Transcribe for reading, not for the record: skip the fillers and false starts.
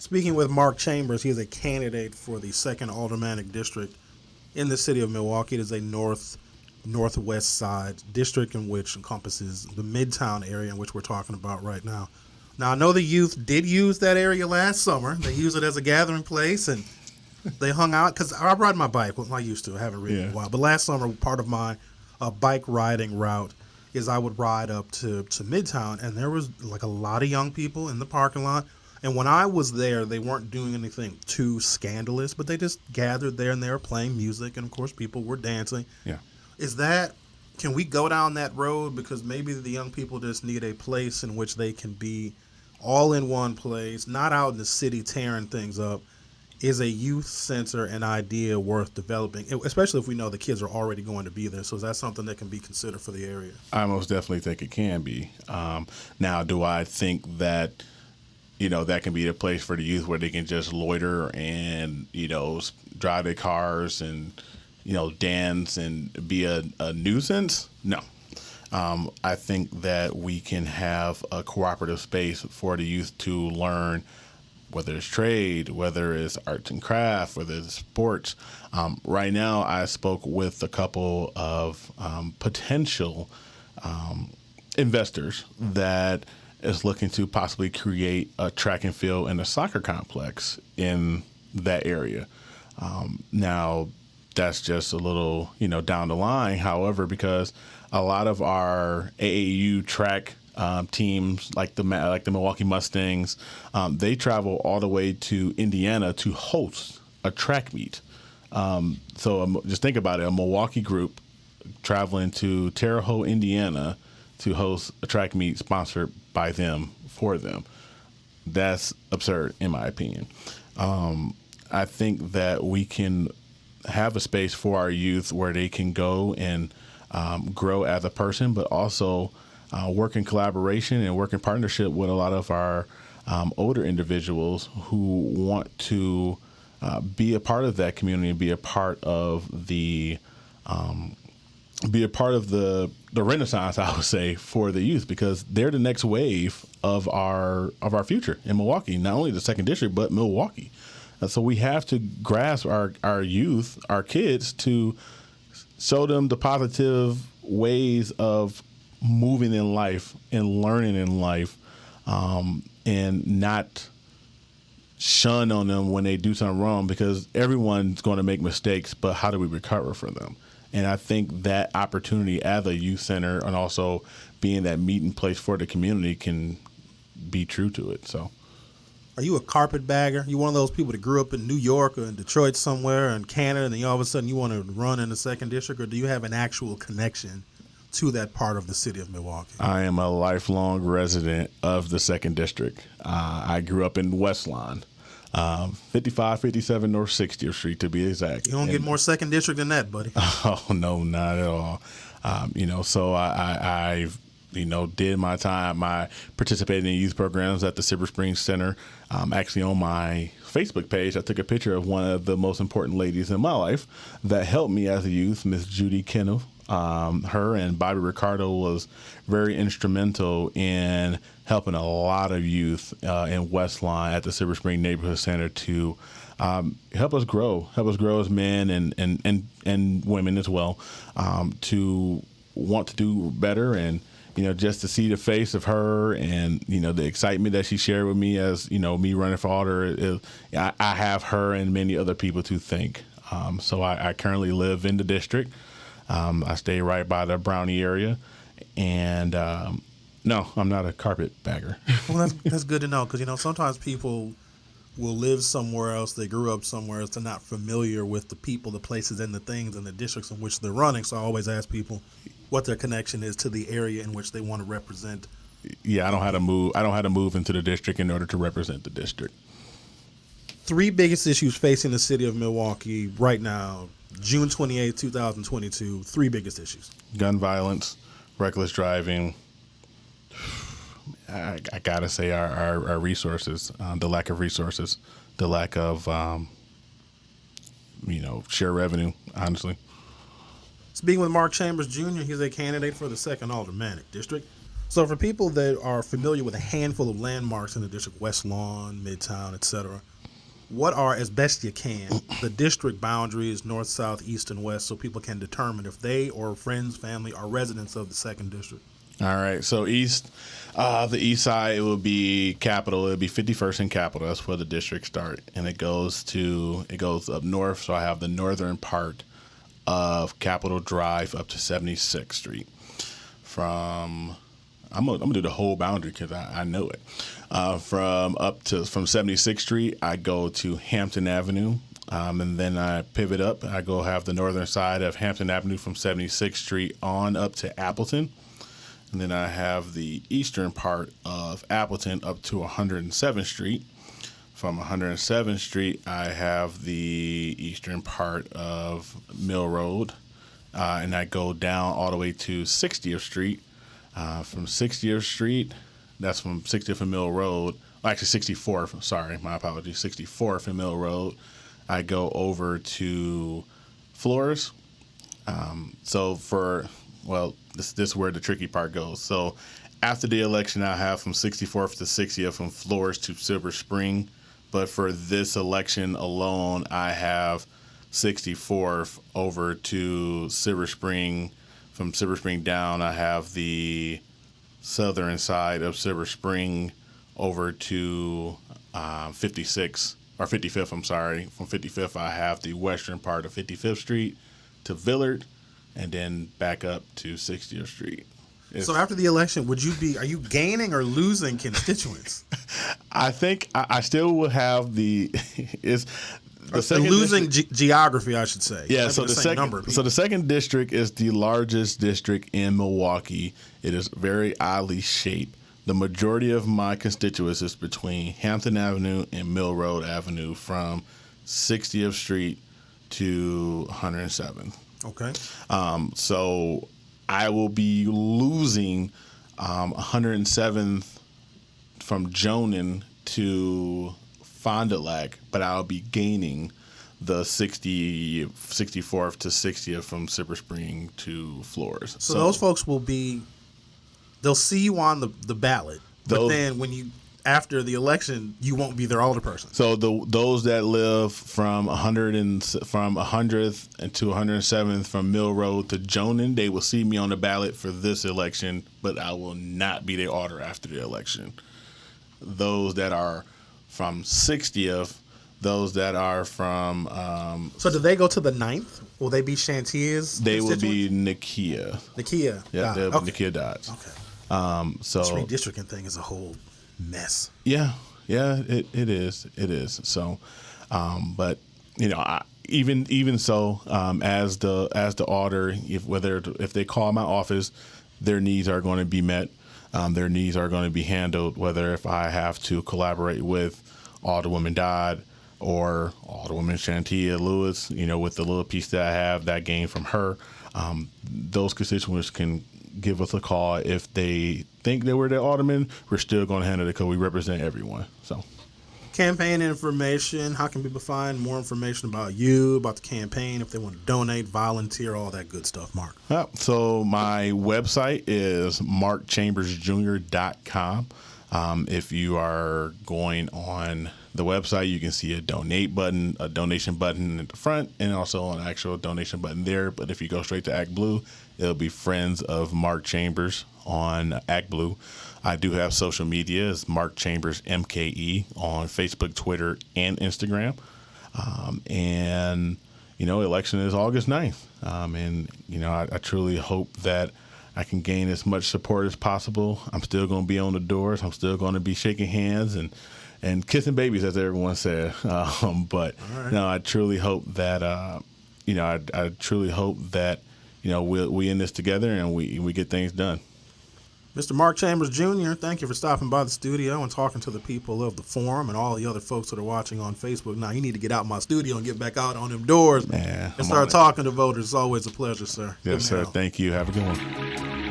Speaking with Mark Chambers, he is a candidate for the second aldermanic district in the city of Milwaukee. It is a northwest side district in which encompasses the Midtown area in which we're talking about right now. Now, I know the youth did use that area last summer. They used it as a gathering place, and they hung out because I ride my bike. Well, I used to. I haven't ridden in a while. But last summer, part of my bike riding route is I would ride up to Midtown, and there was like a lot of young people in the parking lot. And when I was there, they weren't doing anything too scandalous, but they just gathered there and they were playing music, and of course, people were dancing. Yeah. Can we go down that road? Because maybe the young people just need a place in which they can be all in one place, not out in the city tearing things up. Is a youth center an idea worth developing, especially if we know the kids are already going to be there? So is that something that can be considered for the area? I most definitely think it can be. Now, do I think that, that can be a place for the youth where they can just loiter and, drive their cars and, dance and be a nuisance? No. I think that we can have a cooperative space for the youth to learn, whether it's trade, whether it's arts and craft, whether it's sports. Right now, I spoke with a couple of potential investors that is looking to possibly create a track and field and a soccer complex in that area. Now, that's just a little, down the line. However, because a lot of our AAU track teams, like the Milwaukee Mustangs, they travel all the way to Indiana to host a track meet. So just think about it: a Milwaukee group traveling to Terre Haute, Indiana, to host a track meet sponsored by them for them. That's absurd, in my opinion. I think that we can have a space for our youth where they can go and grow as a person, but also work in collaboration and work in partnership with a lot of our older individuals who want to be a part of that community and be a part of the renaissance, I would say, for the youth, because they're the next wave of our future in Milwaukee, not only the second district, but Milwaukee. So we have to grasp our youth, our kids, to show them the positive ways of moving in life and learning in life, and not shun on them when they do something wrong, because everyone's going to make mistakes, but how do we recover from them? And I think that opportunity as a youth center and also being that meeting place for the community can be true to it. So, are you a carpetbagger? You one of those people that grew up in New York or in Detroit somewhere in Canada, and then all of a sudden you want to run in the second district, or do you have an actual connection to that part of the city of Milwaukee? I am a lifelong resident of the second district. I grew up in West Lawn, 5557 North 60th Street to be exact. You don't get more second district than that, buddy. Oh, no, not at all. So I did my time. I participated in youth programs at the Silver Springs Center. Actually, on my Facebook page, I took a picture of one of the most important ladies in my life that helped me as a youth, Miss Judy Kennel. Her and Bobby Ricardo was very instrumental in helping a lot of youth in Westlawn at the Silver Spring Neighborhood Center to help us grow as men and women as well, to want to do better, and just to see the face of her and the excitement that she shared with me as me running for alder. I have her and many other people to thank. So I currently live in the district. I stay right by the Brownie area, and no, I'm not a carpetbagger. Well, that's good to know, because sometimes people will live somewhere else, they grew up somewhere else, they're not familiar with the people, the places, and the things and the districts in which they're running. So I always ask people what their connection is to the area in which they want to represent. Yeah, I don't have to move into the district in order to represent the district. Three biggest issues facing the city of Milwaukee right now, June 28, 2022, three biggest issues. Gun violence, reckless driving. I got to say our resources, the lack of resources, the lack of, share revenue, honestly. Speaking with Mark Chambers Jr., he's a candidate for the second aldermanic district. So for people that are familiar with a handful of landmarks in the district, West Lawn, Midtown, etc., what are, as best you can, the district boundaries, north, south, east, and west, so people can determine if they or friends, family are residents of the second district? All right. So the east side, it will be Capitol. It would be 51st and Capitol. That's where the districts start, and it goes up north. So I have the northern part of Capitol Drive up to 76th Street. I'm gonna do the whole boundary because I know it. From 76th Street, I go to Hampton Avenue, and then I pivot up. I go have the northern side of Hampton Avenue from 76th Street on up to Appleton, and then I have the eastern part of Appleton up to 107th Street. From 107th Street, I have the eastern part of Mill Road, and I go down all the way to 60th Street. From 60th Street, that's from 60th and Mill Road. Actually, 64th. Sorry, my apologies. 64th and Mill Road. I go over to Flores. This is where the tricky part goes. So after the election, I have from 64th to 60th from Flores to Silver Spring. But for this election alone, I have 64th over to Silver Spring. From Silver Spring down, I have the southern side of Silver Spring over to 56 or 55th. I'm sorry. From 55th, I have the western part of 55th Street to Villard, and then back up to 60th Street. So after the election, are you gaining or losing constituents? I think I still will have the losing geography, I should say. Yeah, so the second district is the largest district in Milwaukee. It is very oddly shaped. The majority of my constituents is between Hampton Avenue and Mill Road Avenue from 60th Street to 107th. Okay. So I will be losing 107th from Jonan to Fond du Lac, but I'll be gaining the 64th to 60th from Silver Spring to Flores. So those folks they'll see you on the ballot, but then after the election, you won't be their alderperson. So those that live from 100th and to 107th from Mill Road to Jonan, they will see me on the ballot for this election, but I will not be their alder after the election. Those that are from 60th, those that are from... so do they go to the 9th? Will they be Chantier's They will be Nakia. Nakia. Yeah, they'll be Nakia Dodds. Okay. So this redistricting thing is a whole mess. Yeah, it is. It is. So, but even so, as the alder, if they call my office, their needs are going to be met. Their needs are going to be handled. Whether if I have to collaborate with Alderwoman Dodd or Alderwoman Shantia Lewis, with the little piece that I have that I gained from her, those constituents can give us a call. If they think that we're the alderman, we're still going to handle it because we represent everyone. So, campaign information. How can people find more information about you, about the campaign, if they want to donate, volunteer, all that good stuff, Mark? So my website is markchambersjr.com. If you are going on the website, you can see a donation button at the front, and also an actual donation button there. But if you go straight to ActBlue, it'll be Friends of Mark Chambers on ActBlue. I do have social media. It's Mark Chambers MKE on Facebook, Twitter, and Instagram. Election is August 9th. I truly hope that I can gain as much support as possible. I'm still going to be on the doors. I'm still going to be shaking hands and kissing babies, as everyone said. But right. No, I truly hope that we in this together and we get things done. Mr. Mark Chambers Jr., thank you for stopping by the studio and talking to the people of the forum and all the other folks that are watching on Facebook. Now, you need to get out my studio and get back out on them doors and start talking to voters. It's always a pleasure, sir. Yes, sir. Thank you. Have a good one.